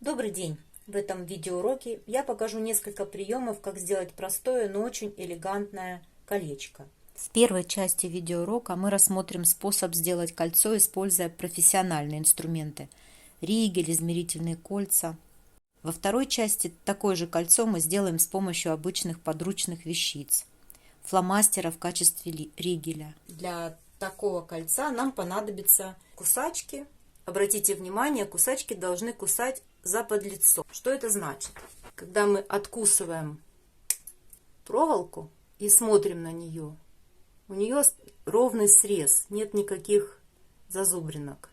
Добрый день! В этом видеоуроке я покажу несколько приемов, как сделать простое, но очень элегантное колечко. В первой части видеоурока мы рассмотрим способ сделать кольцо, используя профессиональные инструменты – ригель, измерительные кольца. Во второй части такое же кольцо мы сделаем с помощью обычных подручных вещиц – фломастера в качестве ригеля. Для такого кольца нам понадобятся кусачки. Обратите внимание, кусачки должны кусать за подлицо. Что это значит? Когда мы откусываем проволоку и смотрим на нее, у нее ровный срез, нет никаких зазубринок.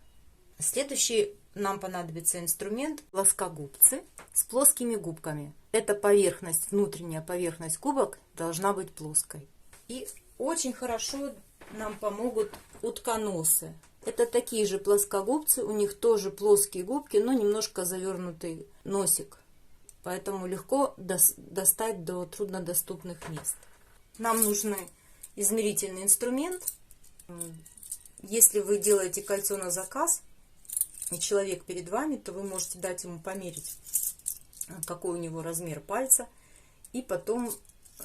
Следующий нам понадобится инструмент – плоскогубцы с плоскими губками. Эта поверхность, внутренняя поверхность губок должна быть плоской. И очень хорошо нам помогут утконосы. Это такие же плоскогубцы, у них тоже плоские губки, но немножко завернутый носик. Поэтому легко достать до труднодоступных мест. Нам нужен измерительный инструмент. Если вы делаете кольцо на заказ, и человек перед вами, то вы можете дать ему померить, какой у него размер пальца, и потом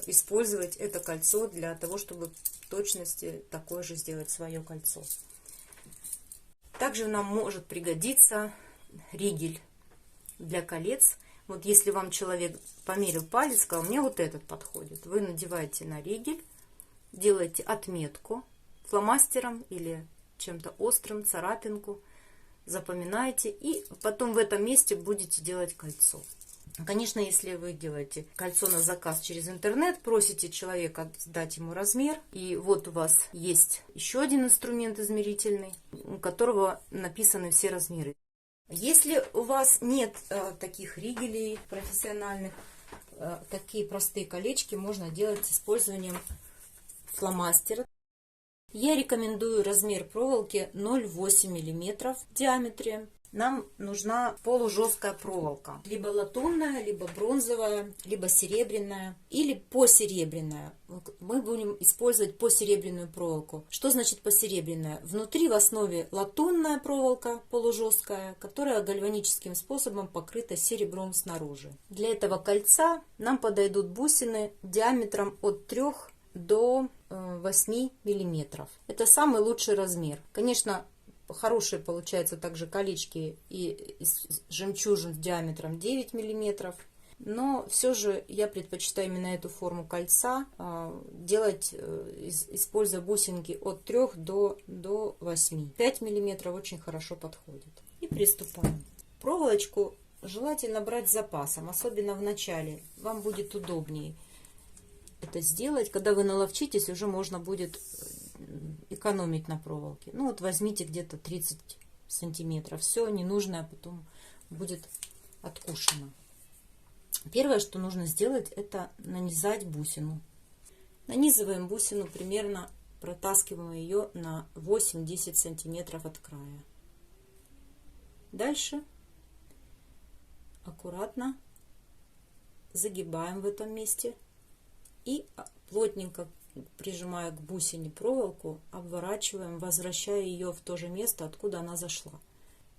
использовать это кольцо для того, чтобы в точности такое же сделать свое кольцо. Также нам может пригодиться ригель для колец. Вот если вам человек померил палец, сказал, мне вот этот подходит, вы надеваете на ригель, делаете отметку фломастером или чем-то острым, царапинку, запоминаете, и потом в этом месте будете делать кольцо. Конечно, если вы делаете кольцо на заказ через интернет, просите человека дать ему размер, и вот у вас есть еще один инструмент измерительный, у которого написаны все размеры. Если у вас нет таких ригелей профессиональных, такие простые колечки можно делать с использованием фломастера. Я рекомендую размер проволоки 0,8 мм в диаметре. Нам нужна полужесткая проволока. Либо латунная, либо бронзовая, либо серебряная, или посеребряная. Мы будем использовать посеребряную проволоку. Что значит посеребряная? Внутри в основе латунная проволока полужесткая, которая гальваническим способом покрыта серебром снаружи. Для этого кольца нам подойдут бусины диаметром от 3 до 8 миллиметров. Это самый лучший размер. Конечно, хорошие получаются также колечки и из жемчужин с диаметром 9 миллиметров. Но все же я предпочитаю именно эту форму кольца делать, используя бусинки от 3 до 8. 5 миллиметров очень хорошо подходит. И приступаем. Проволочку желательно брать с запасом, особенно в начале. Вам будет удобнее это сделать. Когда вы наловчитесь, уже можно будет экономить на проволоке. Ну вот возьмите где-то 30 сантиметров. Все ненужное потом будет откушено. Первое, что нужно сделать, это нанизать бусину. Нанизываем бусину примерно, протаскиваем ее на 8-10 сантиметров от края. Дальше аккуратно загибаем в этом месте и плотненько, прижимая к бусине проволоку, обворачиваем, возвращая ее в то же место, откуда она зашла.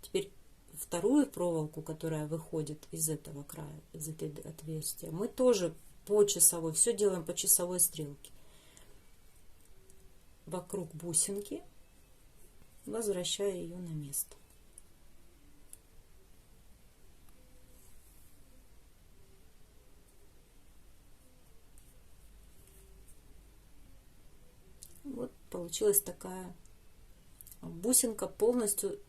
Теперь вторую проволоку, которая выходит из этого края, из этой отверстия, мы тоже по часовой, все делаем по часовой стрелке. Вокруг бусинки, возвращая ее на место. Вот получилась такая бусинка, полностью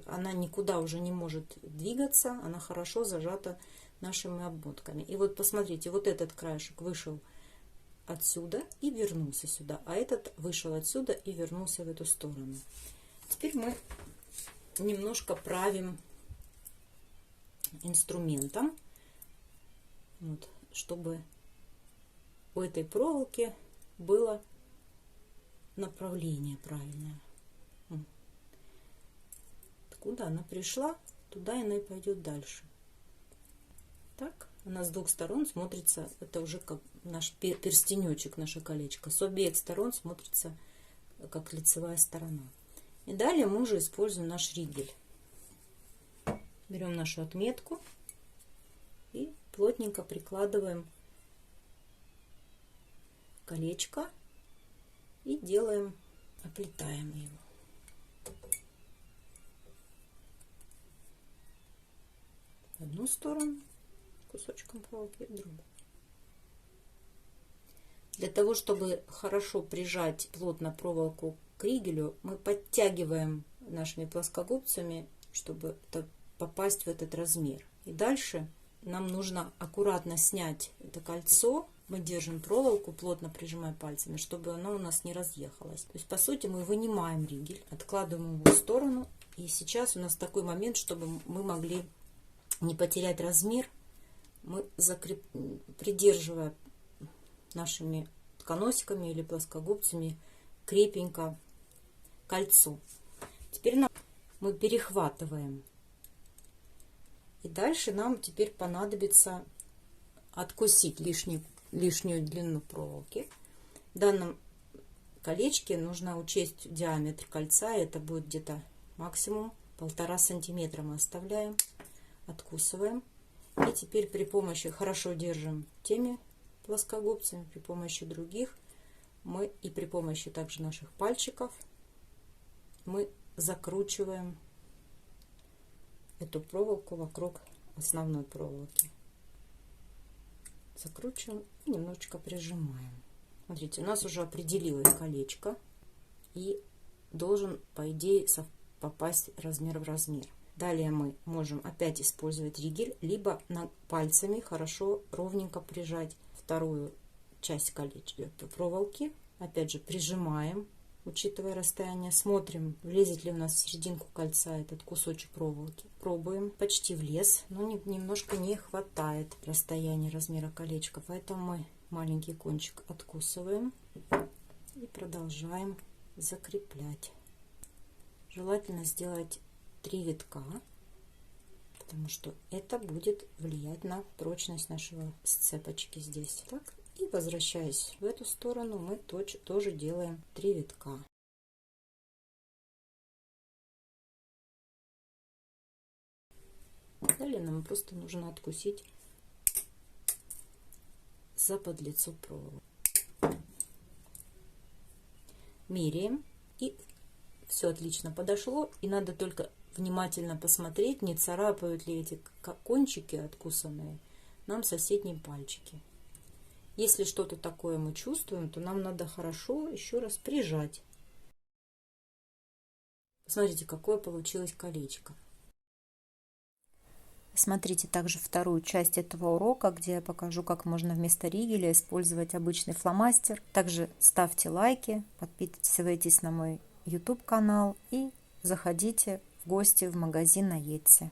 она никуда уже не может двигаться, она хорошо зажата нашими обмотками. И вот посмотрите, вот этот краешек вышел отсюда и вернулся сюда, а этот вышел отсюда и вернулся в эту сторону. Теперь мы немножко правим инструментом, вот, чтобы у этой проволоки было направление правильное. Откуда она пришла, туда она и пойдет дальше. Так, она с двух сторон смотрится, это уже как наш перстенечек, наше колечко. С обеих сторон смотрится как лицевая сторона. И далее мы уже используем наш ригель. Берем нашу отметку и плотненько прикладываем колечко и делаем, оплетаем его. В одну сторону кусочком проволоки, в другую. Для того, чтобы хорошо прижать плотно проволоку к ригелю, мы подтягиваем нашими плоскогубцами, чтобы попасть в этот размер. И дальше нам нужно аккуратно снять это кольцо. Мы держим проволоку, плотно прижимая пальцами, чтобы оно у нас не разъехалось. То есть, по сути, мы вынимаем ригель, откладываем его в сторону. И сейчас у нас такой момент, чтобы мы могли не потерять размер, мы придерживая нашими тканосиками или плоскогубцами крепенько кольцо. Теперь мы перехватываем. И дальше нам теперь понадобится откусить лишнюю длину проволоки. В данном колечке нужно учесть диаметр кольца. Это будет где-то максимум 1,5 сантиметра мы оставляем. Откусываем. И теперь при помощи, хорошо держим теми плоскогубцами, при помощи других мы и при помощи также наших пальчиков мы закручиваем эту проволоку вокруг основной проволоки. Закручиваем и немножечко прижимаем. Смотрите, у нас уже определилось колечко и должен, по идее, попасть размер в размер. Далее мы можем опять использовать ригель, либо пальцами хорошо ровненько прижать вторую часть проволоки. Опять же прижимаем, учитывая расстояние. Смотрим, влезет ли у нас в серединку кольца этот кусочек проволоки. Пробуем. Почти влез, но немножко не хватает расстояния размера колечка. Поэтому мы маленький кончик откусываем и продолжаем закреплять. Желательно сделать 3 витка, потому что это будет влиять на прочность нашего сцепочки здесь. Так, и возвращаясь в эту сторону, мы тоже делаем 3 витка. Далее нам просто нужно откусить за подлицо проволоки. Меряем, и все отлично подошло, и надо только внимательно посмотреть, не царапают ли эти кончики откусанные нам соседние пальчики. Если что-то такое мы чувствуем, то нам надо хорошо еще раз прижать. Смотрите, какое получилось колечко. Смотрите также вторую часть этого урока, где я покажу, как можно вместо ригеля использовать обычный фломастер. Также ставьте лайки, подписывайтесь на мой YouTube канал и заходите в гости в магазин на Etsy.